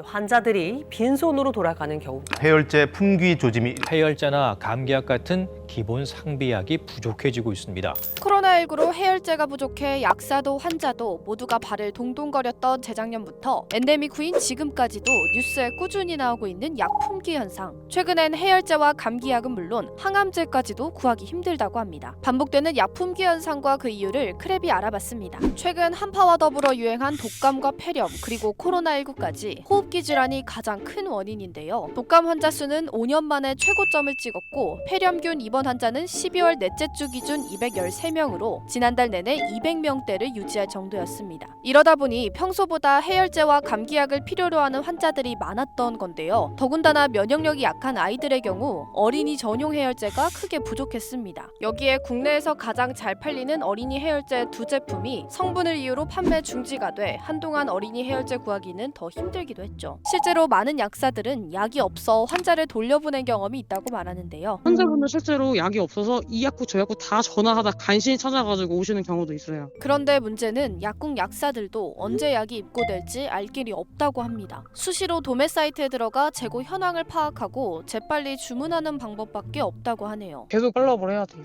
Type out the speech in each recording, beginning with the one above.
환자들이 빈손으로 돌아가는 경우. 해열제 품귀 조짐이 해열제나 감기약 같은 기본 상비약이 부족해지고 있습니다. 코로나19로 해열제가 부족해 약사도 환자도 모두가 발을 동동거렸던 재작년부터 엔데믹 후인 지금까지도 뉴스에 꾸준히 나오고 있는 약 품귀 현상. 최근엔 해열제와 감기약은 물론 항암제까지도 구하기 힘들다고 합니다. 반복되는 약 품귀 현상과 그 이유를 크랩이 알아봤습니다. 최근 한파와 더불어 유행한 독감과 폐렴 그리고 코로나19까지 호흡기 질환이 가장 큰 원인인데요. 독감 환자 수는 5년 만에 최고점을 찍었고 폐렴균 입원 환자는 12월 넷째 주 기준 213명으로 지난달 내내 200명대를 유지할 정도였습니다. 이러다 보니 평소보다 해열제와 감기약을 필요로 하는 환자들이 많았던 건데요. 더군다나 면역력이 약한 아이들의 경우 어린이 전용 해열제가 크게 부족했습니다. 여기에 국내에서 가장 잘 팔리는 어린이 해열제 두 제품이 성분을 이유로 판매 중지가 돼 한동안 어린이 해열제 구하기는 더 힘들기도 했죠. 실제로 많은 약사들은 약이 없어 환자를 돌려보낸 경험이 있다고 말하는데요. 환자분들 실제로 약이 없어서 이 약국 저 약국 다 전화하다 간신히 찾아가지고 오시는 경우도 있어요. 그런데 문제는 약국 약사들도 언제 약이 입고될지 알 길이 없다고 합니다. 수시로 도매 사이트에 들어가 재고 현황을 파악하고 재빨리 주문하는 방법밖에 없다고 하네요. 계속 팔로업을 해야 돼요.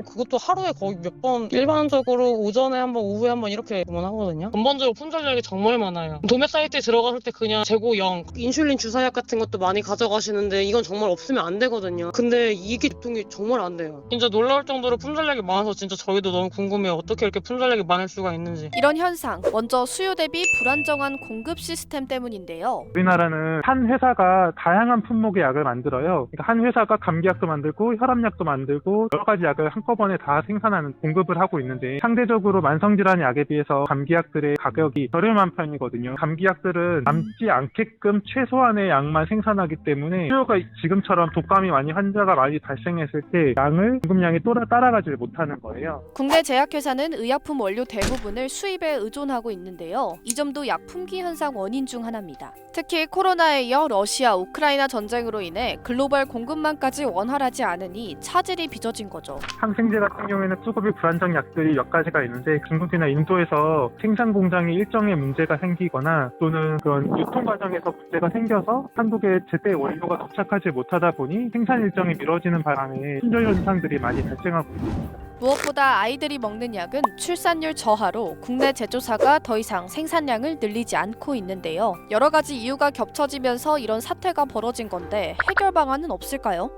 그것도 하루에 거의 몇 번 일반적으로 오전에 한 번 오후에 한 번 이렇게 주문하거든요. 전반적으로 품절량이 정말 많아요. 도매 사이트에 들어갔을 때 그냥 재고 0 인슐린 주사약 같은 것도 많이 가져가시는데 이건 정말 없으면 안 되거든요. 근데 이게 유통이 정말 안 돼요. 진짜 놀라울 정도로 품절량이 많아서 진짜 저희도 너무 궁금해요. 어떻게 이렇게 품절량이 많을 수가 있는지. 이런 현상, 먼저 수요 대비 불안정한 공급 시스템 때문인데요. 우리나라는 한 회사가 다양한 품목의 약을 만들어요. 그러니까 한 회사가 감기약도 만들고 혈압약도 만들고 여러 가지 약을 한꺼번에 다 생산하는 공급을 하고 있는데 상대적으로 만성질환 약에 비해서 감기약들의 가격이 저렴한 편이거든요. 감기약들은 남지 않게끔 최소한의 양만 생산하기 때문에 수요가 지금처럼 독감이 환자가 많이 발생했을 때 양을 공급량이 따라가지 못하는 거예요. 국내 제약회사는 의약품 원료 대부분을 수입에 의존하고 있는데요. 이 점도 약 품귀 현상 원인 중 하나입니다. 특히 코로나에 이어 러시아, 우크라이나 전쟁으로 인해 글로벌 공급망까지 원활하지 않으니 차질이 빚어진 거죠. 항생제 같은 경우에는 수급이 불안정 약들이 몇 가지가 있는데 중국이나 인도에서 생산 공장에 일정의 문제가 생기거나 또는 그런 유통 과정에서 문제가 생겨서 한국에 제때 원료가 도착하지 못하다 보니 생산 일정이 미뤄지는 바람에 품절 현상들이 많이 발생하고 있습니다. 무엇보다 아이들이 먹는 약은 출산율 저하로 국내 제조사가 더 이상 생산량을 늘리지 않고 있는데요. 여러 가지 이유가 겹쳐지면서 이런 사태가 벌어진 건데 해결 방안은 없을까요?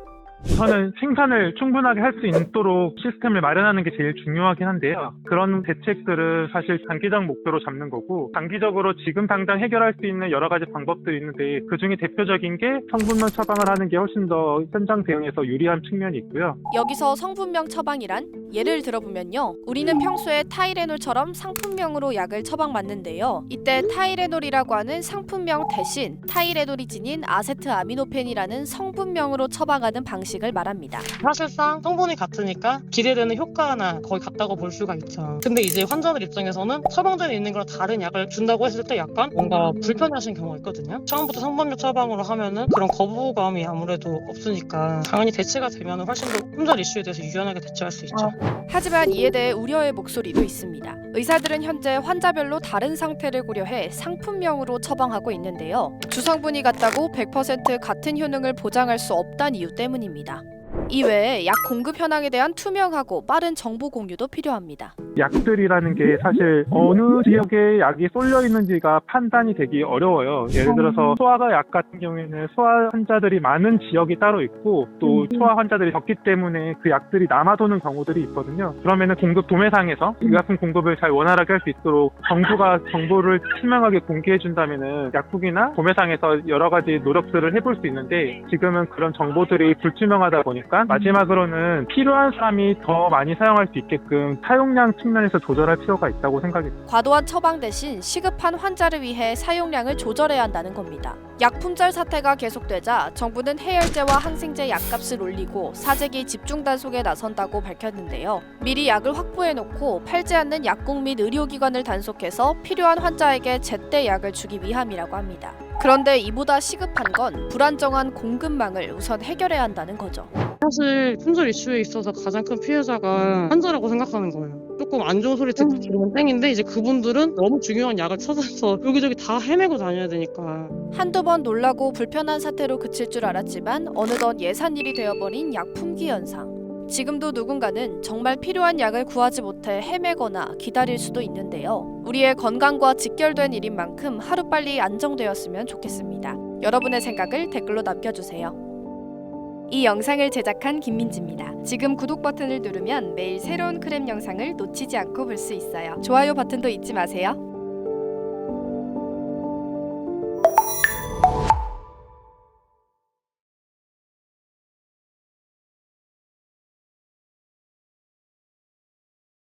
우선은 생산을 충분하게 할 수 있도록 시스템을 마련하는 게 제일 중요하긴 한데요. 그런 대책들은 사실 단기적 목표로 잡는 거고 장기적으로 지금 당장 해결할 수 있는 여러 가지 방법들이 있는데 그중에 대표적인 게 성분명 처방을 하는 게 훨씬 더 현장 대응에서 유리한 측면이 있고요. 여기서 성분명 처방이란? 예를 들어보면요. 우리는 평소에 타이레놀처럼 상품명으로 약을 처방받는데요. 이때 타이레놀이라고 하는 상품명 대신 타이레놀이 지닌 아세트아미노펜이라는 성분명으로 처방하는 방식을 말합니다. 사실상 성분이 같으니까 기대되는 효과나 거의 같다고 볼 수가 있죠. 근데 이제 환자들 입장에서는 처방전에 있는 거랑 다른 약을 준다고 했을 때 약간 뭔가 불편해하시는 경우가 있거든요. 처음부터 성분명 처방으로 하면은 그런 거부감이 아무래도 없으니까 당연히 대체가 되면 훨씬 더 품절 이슈에 대해서 유연하게 대처할 수 있죠. 하지만 이에 대해 우려의 목소리도 있습니다. 의사들은 현재 환자별로 다른 상태를 고려해 상품명으로 처방하고 있는데요. 주성분이 같다고 100% 같은 효능을 보장할 수 없다는 이유 때문입니다. 이외에 약 공급 현황에 대한 투명하고 빠른 정보 공유도 필요합니다. 약들이라는 게 사실 어느 지역에 약이 쏠려 있는지가 판단이 되기 어려워요. 예를 들어서 소아과 약 같은 경우에는 소아 환자들이 많은 지역이 따로 있고 또 소아 환자들이 적기 때문에 그 약들이 남아도는 경우들이 있거든요. 그러면은 공급 도매상에서 의약품 공급을 잘 원활하게 할 수 있도록 정부가 정보를 투명하게 공개해 준다면은 약국이나 도매상에서 여러 가지 노력들을 해볼 수 있는데 지금은 그런 정보들이 불투명하다 보니까 마지막으로는 필요한 사람이 더 많이 사용할 수 있게끔 사용량 측면에서 조절할 필요가 있다고 생각합니다. 과도한 처방 대신 시급한 환자를 위해 사용량을 조절해야 한다는 겁니다. 약 품절 사태가 계속되자 정부는 해열제와 항생제 약값을 올리고 사재기 집중 단속에 나선다고 밝혔는데요. 미리 약을 확보해놓고 팔지 않는 약국 및 의료기관을 단속해서 필요한 환자에게 제때 약을 주기 위함이라고 합니다. 그런데 이보다 시급한 건 불안정한 공급망을 우선 해결해야 한다는 거죠. 사실 품절 이슈에 있어서 가장 큰 피해자가 환자라고 생각하는 거예요. 조금 안 좋은 소리 듣고 들으면 땡인데 이제 그분들은 너무 중요한 약을 찾아서 여기저기 다 헤매고 다녀야 되니까. 한두 번 놀라고 불편한 사태로 그칠 줄 알았지만 어느덧 예산일이 되어버린 약 품귀 현상. 지금도 누군가는 정말 필요한 약을 구하지 못해 헤매거나 기다릴 수도 있는데요. 우리의 건강과 직결된 일인 만큼 하루빨리 안정되었으면 좋겠습니다. 여러분의 생각을 댓글로 남겨주세요. 이 영상을 제작한 김민지입니다. 지금 구독 버튼을 누르면 매일 새로운 크랩 영상을 놓치지 않고 볼 수 있어요. 좋아요 버튼도 잊지 마세요.